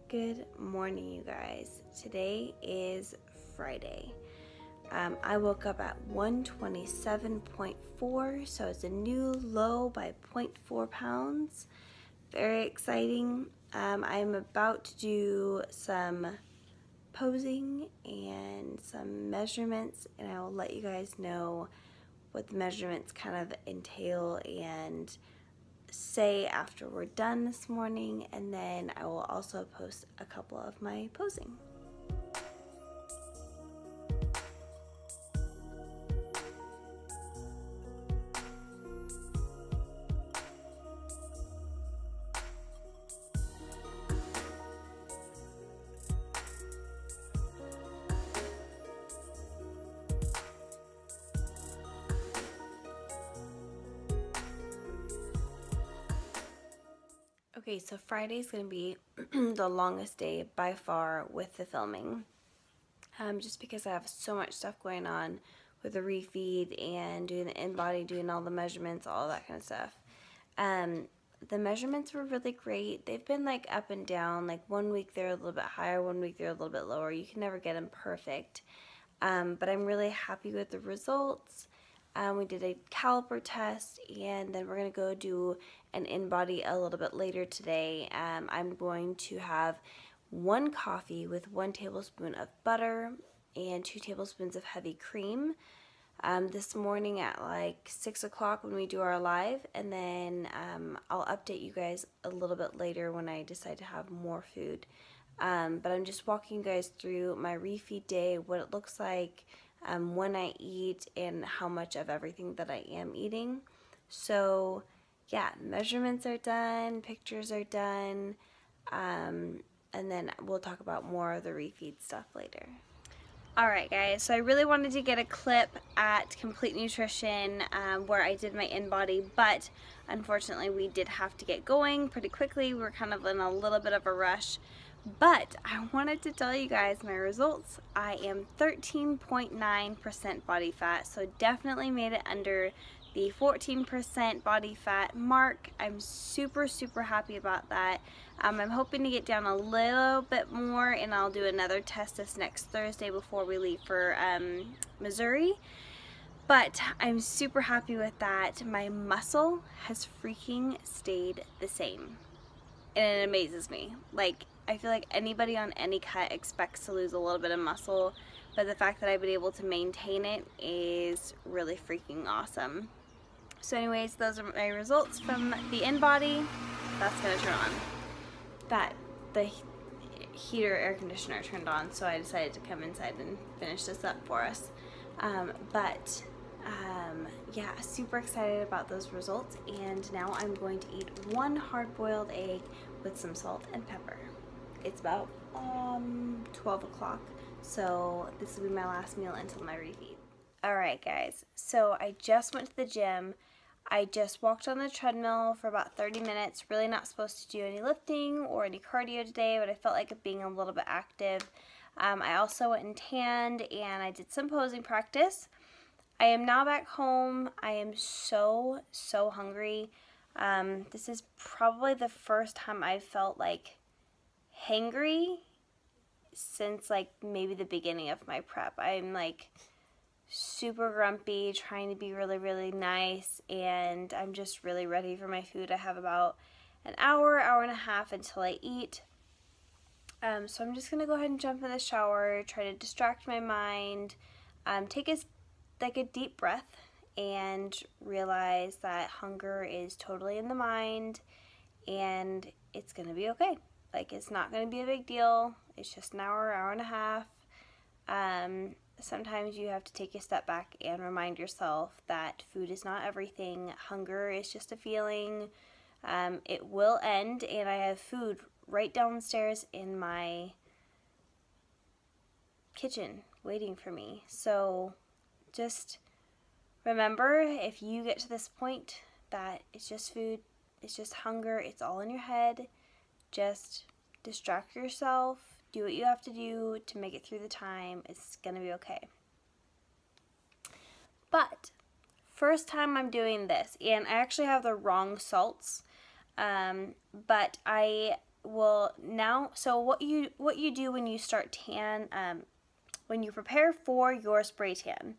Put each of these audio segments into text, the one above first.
Good morning, you guys. Today is Friday. I woke up at 127.4, so it's a new low by 0.4 pounds. Very exciting. I'm about to do some posing and some measurements, and I will let you guys know what the measurements kind of entail and say after we're done this morning, and then I will also post a couple of my posing. Okay, so Friday is going to be the longest day by far with the filming, just because I have so much stuff going on with the refeed and doing the Inbody, doing all the measurements, all that kind of stuff. The measurements were really great. They've been like up and down, like 1 week they're a little bit higher, 1 week they're a little bit lower. You can never get them perfect, but I'm really happy with the results. We did a caliper test, and then we're going to go do an Inbody a little bit later today. I'm going to have 1 coffee with 1 tablespoon of butter and 2 tablespoons of heavy cream this morning at like 6 o'clock when we do our live, and then I'll update you guys a little bit later when I decide to have more food. But I'm just walking you guys through my refeed day, what it looks like, when I eat, and how much of everything that I am eating. So yeah, measurements are done, pictures are done, and then we'll talk about more of the refeed stuff later. Alright guys, so I really wanted to get a clip at Complete Nutrition where I did my Inbody, but unfortunately we did have to get going pretty quickly. We were kind of in a little bit of a rush. But I wanted to tell you guys my results. I am 13.9% body fat, so definitely made it under the 14% body fat mark. I'm super happy about that. I'm hoping to get down a little bit more, and I'll do another test this next Thursday before we leave for Missouri. But I'm super happy with that. My muscle has freaking stayed the same, and it amazes me. Like, I feel like anybody on any cut expects to lose a little bit of muscle, but the fact that I've been able to maintain it is really freaking awesome. So anyways, those are my results from the Inbody. That's gonna turn on. The heater air conditioner turned on, so I decided to come inside and finish this up for us. Yeah, super excited about those results, and now I'm going to eat 1 hard-boiled egg with some salt and pepper. It's about 12 o'clock, so this will be my last meal until my refeed. Alright guys, so I just went to the gym. I just walked on the treadmill for about 30 minutes. Really not supposed to do any lifting or any cardio today, but I felt like being a little bit active. I also went and tanned, and I did some posing practice. I am now back home. I am so hungry. This is probably the first time I've felt like hangry since like maybe the beginning of my prep. I'm like super grumpy, trying to be really nice, and I'm just really ready for my food. I have about an hour and a half until I eat. So I'm just gonna go ahead and jump in the shower, try to distract my mind, take a deep breath, and realize that hunger is totally in the mind, and it's gonna be okay. Like, it's not gonna be a big deal. It's just an hour and a half. Sometimes you have to take a step back and remind yourself that food is not everything. Hunger is just a feeling. It will end, and I have food right downstairs in my kitchen waiting for me. So just remember, if you get to this point, that it's just food, it's just hunger, it's all in your head. Just distract yourself, do what you have to do to make it through the time. It's gonna be okay. But first time I'm doing this, and I actually have the wrong salts, but I will now, so what you do when you start tan, when you prepare for your spray tan,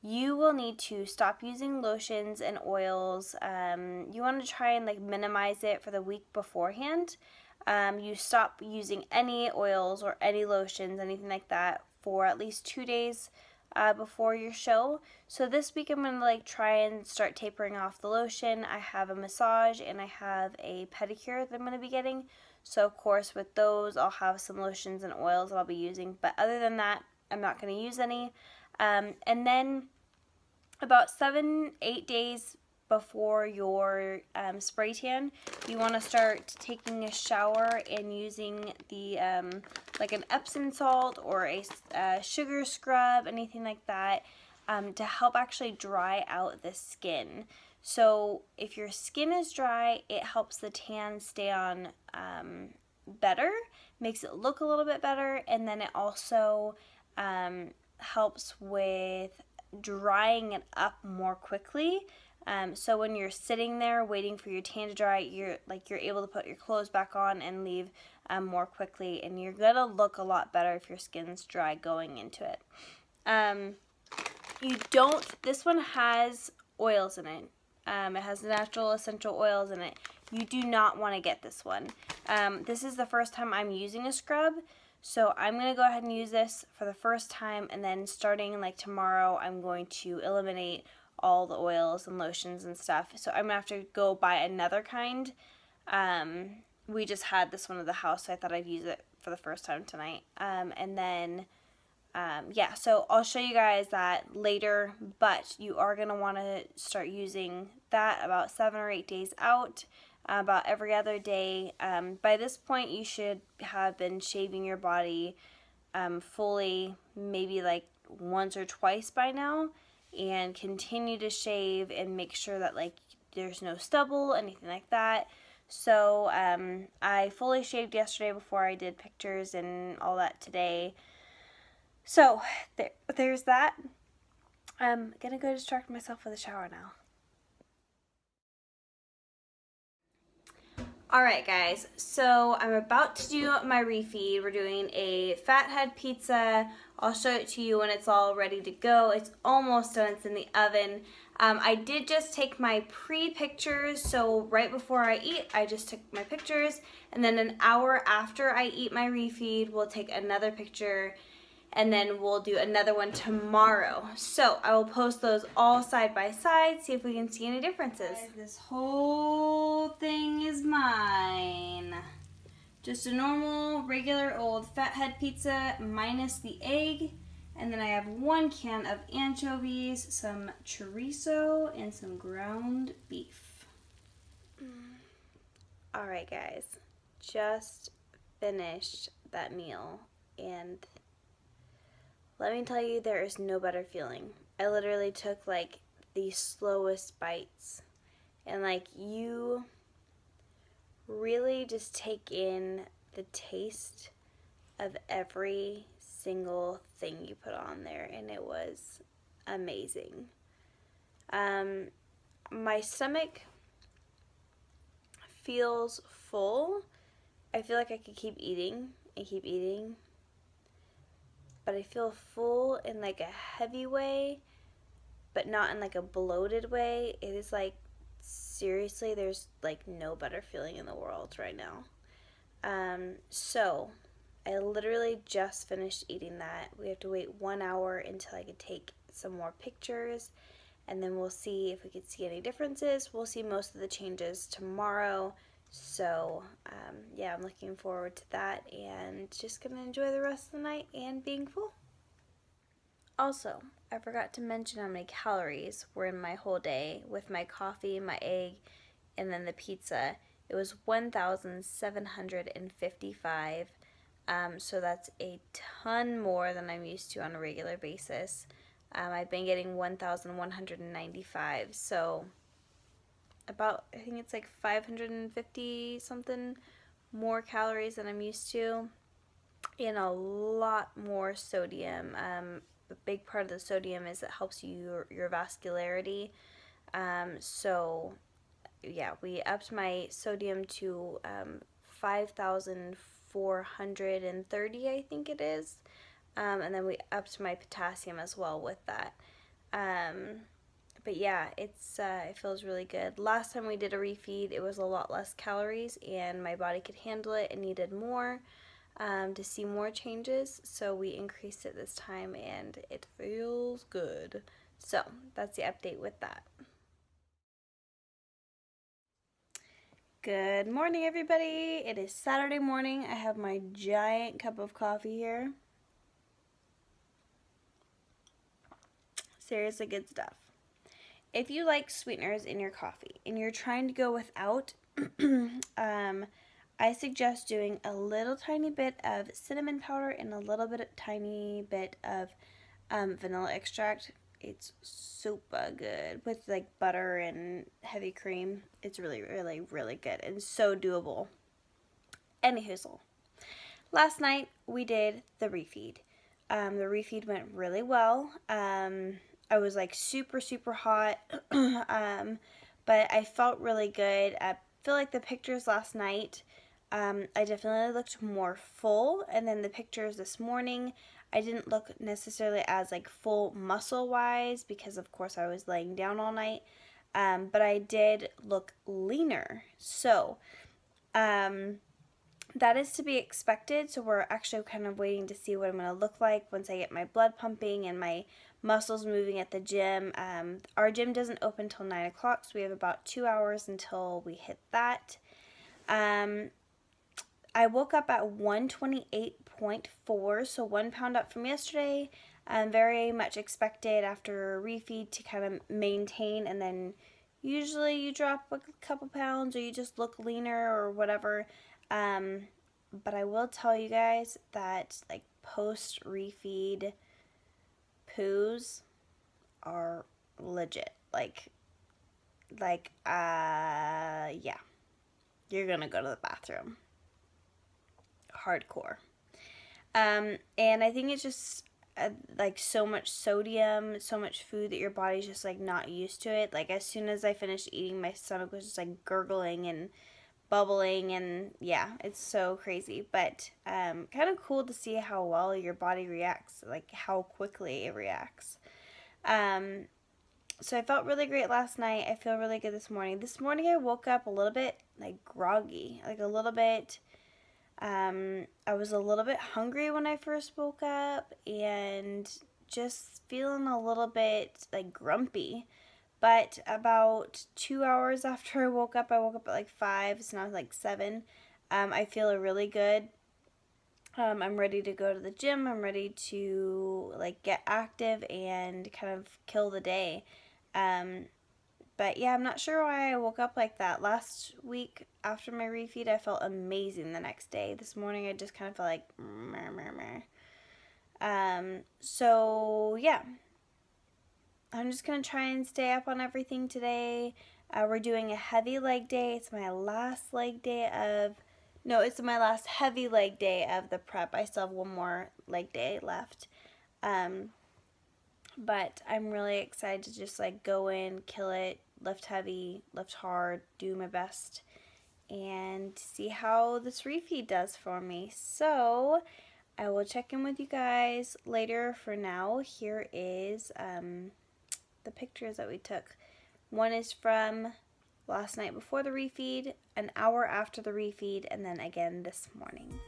you will need to stop using lotions and oils. You want to try and like minimize it for the week beforehand. You stop using any oils or any lotions, anything like that, for at least 2 days before your show. So this week I'm going to like try and start tapering off the lotion. I have a massage and I have a pedicure that I'm going to be getting. So of course with those I'll have some lotions and oils that I'll be using. But other than that, I'm not going to use any. And then about 7-8 days before your spray tan, you want to start taking a shower and using the like an Epsom salt or a sugar scrub, anything like that, to help actually dry out the skin. So if your skin is dry, it helps the tan stay on better, makes it look a little bit better, and then it also helps with drying it up more quickly. So when you're sitting there waiting for your tan to dry, you're able to put your clothes back on and leave more quickly, and you're gonna look a lot better if your skin's dry going into it. This one has oils in it. It has natural essential oils in it. You do not want to get this one. This is the first time I'm using a scrub, so I'm going to go ahead and use this for the first time, and then starting like tomorrow, I'm going to eliminate all the oils and lotions and stuff. So I'm going to have to go buy another kind. We just had this one at the house, so I thought I'd use it for the first time tonight. And then, yeah, so I'll show you guys that later, but you are going to want to start using that about 7 or 8 days out. About every other day. By this point, you should have been shaving your body fully, maybe like once or twice by now, and continue to shave and make sure that like there's no stubble, anything like that. So I fully shaved yesterday before I did pictures and all that today. So there's that. I'm gonna go distract myself with a shower now. Alright guys, so I'm about to do my refeed. We're doing a fathead pizza. I'll show it to you when it's all ready to go. It's almost done, it's in the oven. I did just take my pre-pictures, so right before I eat, I just took my pictures, and then an hour after I eat my refeed, we'll take another picture, and then we'll do another one tomorrow. So I will post those all side by side, see if we can see any differences. This whole thing is mine. Just a normal, regular old fathead pizza minus the egg. And then I have 1 can of anchovies, some chorizo, and some ground beef. Alright guys, just finished that meal, and let me tell you, there is no better feeling. I literally took like the slowest bites, and like you really just take in the taste of every single thing you put on there, and it was amazing. My stomach feels full. I feel like I could keep eating and keep eating, but I feel full in like a heavy way, but not in like a bloated way. It is like, seriously, there's like no better feeling in the world right now. So I literally just finished eating that. We have to wait 1 hour until I can take some more pictures, and then we'll see if we can see any differences. We'll see most of the changes tomorrow. So yeah, I'm looking forward to that, and just gonna enjoy the rest of the night and being full. Also, I forgot to mention how many calories were in my whole day with my coffee, my egg, and then the pizza. It was 1,755. So that's a ton more than I'm used to on a regular basis. I've been getting 1,195, so about, I think it's like 550 something more calories than I'm used to, and a lot more sodium. A big part of the sodium is it helps your vascularity. So yeah, we upped my sodium to 5,430, I think it is. And then we upped my potassium as well with that. But yeah, it feels really good. Last time we did a refeed, it was a lot less calories and my body could handle it and needed more to see more changes. So we increased it this time and it feels good. So that's the update with that. Good morning, everybody. It is Saturday morning. I have my giant cup of coffee here. Seriously good stuff. If you like sweeteners in your coffee and you're trying to go without, I suggest doing a little tiny bit of cinnamon powder and a little tiny bit of vanilla extract. It's super good with like butter and heavy cream. It's really, really, really good and so doable. Anywho, last night we did the refeed. The refeed went really well. I was like super, super hot, but I felt really good. I feel like the pictures last night, I definitely looked more full, and then the pictures this morning, I didn't look necessarily as like full muscle-wise because of course I was laying down all night, but I did look leaner. So, that is to be expected, so we're actually kind of waiting to see what I'm going to look like once I get my blood pumping and my muscles moving at the gym. Our gym doesn't open until 9 o'clock, so we have about 2 hours until we hit that. I woke up at 128.4, so 1 pound up from yesterday. Very much expected after a refeed to kind of maintain, and then usually you drop a couple pounds or you just look leaner or whatever. But I will tell you guys that like post-refeed poos are legit. Yeah, you're gonna go to the bathroom. Hardcore. And I think it's just like so much sodium, so much food that your body's just like not used to it. Like as soon as I finished eating, my stomach was just like gurgling and bubbling, and yeah, it's so crazy, but kind of cool to see how well your body reacts, like how quickly it reacts. So I felt really great last night. I feel really good this morning. This morning I woke up a little bit like groggy, like a little bit, I was a little bit hungry when I first woke up and just feeling a little bit like grumpy. But about 2 hours after I woke up at like 5, so now it's like 7. I feel really good. I'm ready to go to the gym. I'm ready to like get active and kind of kill the day. But yeah, I'm not sure why I woke up like that. Last week after my refeed, I felt amazing the next day. This morning, I just kind of felt like meh, meh, meh. So yeah. I'm just going to try and stay up on everything today. We're doing a heavy leg day. It's my last leg day of, no, it's my last heavy leg day of the prep. I still have one more leg day left. But I'm really excited to just like go in, kill it, lift heavy, lift hard, do my best, and see how this refeed does for me. So I will check in with you guys later. For now, here is the pictures that we took. One is from last night before the refeed, an hour after the refeed, and then again this morning.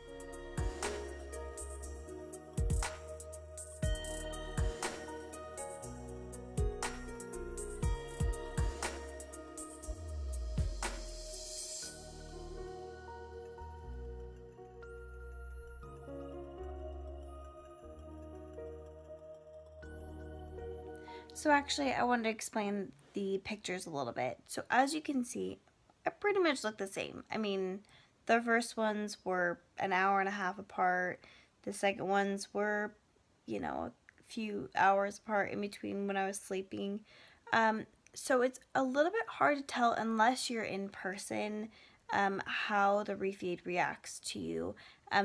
So actually, I wanted to explain the pictures a little bit. So as you can see, I pretty much look the same. I mean, the first ones were an hour and a half apart. The second ones were, you know, a few hours apart in between when I was sleeping. So it's a little bit hard to tell unless you're in person how the refeed reacts to you.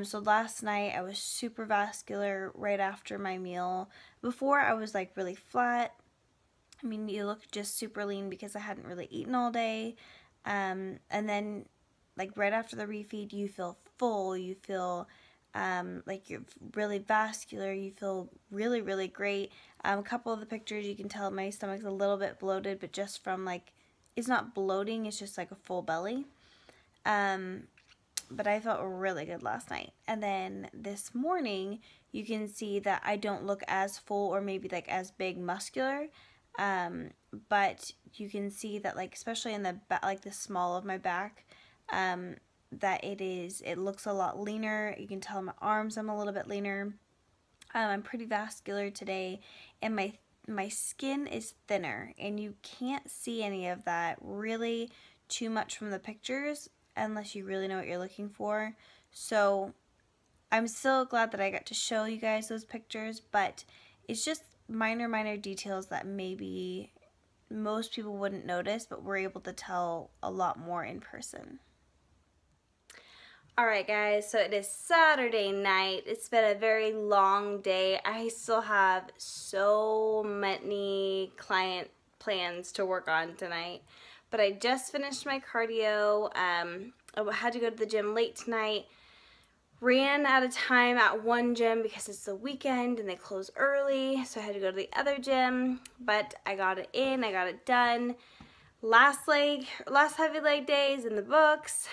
So last night I was super vascular right after my meal. Before I was like really flat. I mean, you look just super lean because I hadn't really eaten all day. And then like right after the refeed, you feel full, you feel like you're really vascular, you feel really, really great. A couple of the pictures, you can tell my stomach's a little bit bloated, but just from like, it's not bloating, it's just like a full belly. But I felt really good last night. And then this morning, you can see that I don't look as full or maybe like as big muscular. But you can see that, like, especially in the back, like the small of my back, that it looks a lot leaner. You can tell in my arms I'm a little bit leaner. I'm pretty vascular today, and my skin is thinner, and you can't see any of that really too much from the pictures unless you really know what you're looking for. So I'm still glad that I got to show you guys those pictures, but it's just minor details that maybe most people wouldn't notice, but we're able to tell a lot more in person. Alright guys, so it is Saturday night. It's been a very long day. I still have so many client plans to work on tonight. But I just finished my cardio. I had to go to the gym late tonight. Ran out of time at one gym because it's the weekend and they close early. So I had to go to the other gym. But I got it in. I got it done. Last heavy leg day is in the books.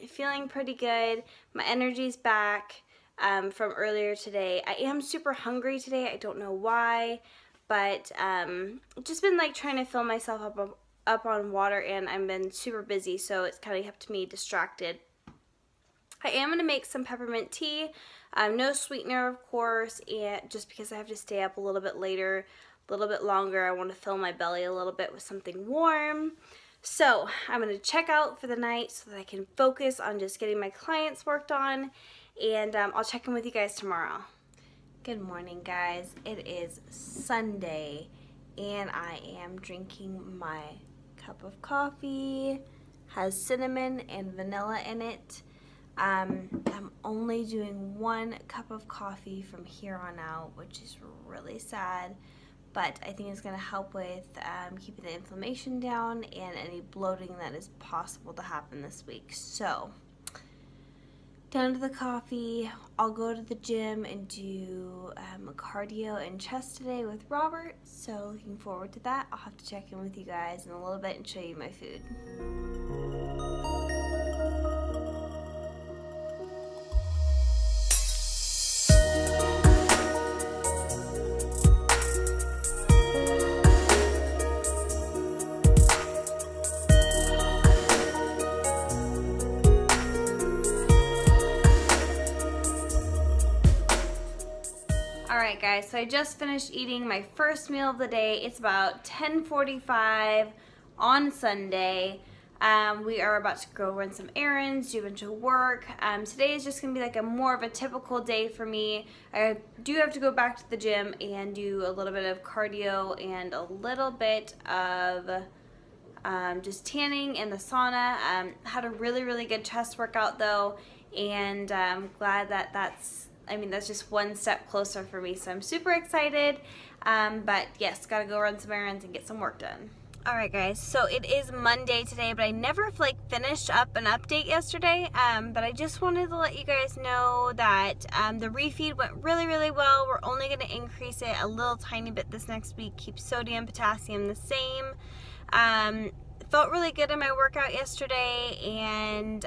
Feeling pretty good. My energy's back from earlier today. I am super hungry today. I don't know why. But just been like trying to fill myself up on water, and I've been super busy, so it's kind of kept me distracted. I am going to make some peppermint tea, no sweetener of course, and just because I have to stay up a little bit later, a little bit longer, I want to fill my belly a little bit with something warm. So I'm going to check out for the night so that I can focus on just getting my clients worked on, and I'll check in with you guys tomorrow. Good morning guys, it is Sunday, and I am drinking my cup of coffee. Has cinnamon and vanilla in it. I'm only doing 1 cup of coffee from here on out, which is really sad, but I think it's going to help with keeping the inflammation down and any bloating that is possible to happen this week. So down to the coffee. I'll go to the gym and do cardio and chest today with Robert, so looking forward to that. I'll have to check in with you guys in a little bit and show you my food. Alright guys, so I just finished eating my first meal of the day. It's about 10:45 on Sunday. We are about to go run some errands, do a bunch of work. Today is just going to be like more of a typical day for me. I do have to go back to the gym and do a little bit of cardio and a little bit of just tanning in the sauna. Had a really good chest workout though, and I'm glad that that's just one step closer for me, so I'm super excited. But yes, gotta go run some errands and get some work done. Alright guys, so it is Monday today, but I never finished up an update yesterday, but I just wanted to let you guys know that the refeed went really well. We're only going to increase it a little tiny bit this next week, keep sodium, potassium the same. Felt really good in my workout yesterday, and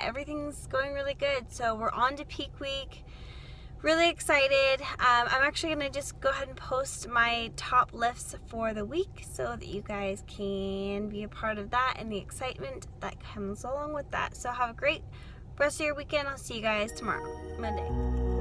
everything's going really good. So we're on to peak week. Really excited. I'm actually going to just go ahead and post my top lifts for the week so that you guys can be a part of that and the excitement that comes along with that. So have a great rest of your weekend. I'll see you guys tomorrow, Monday.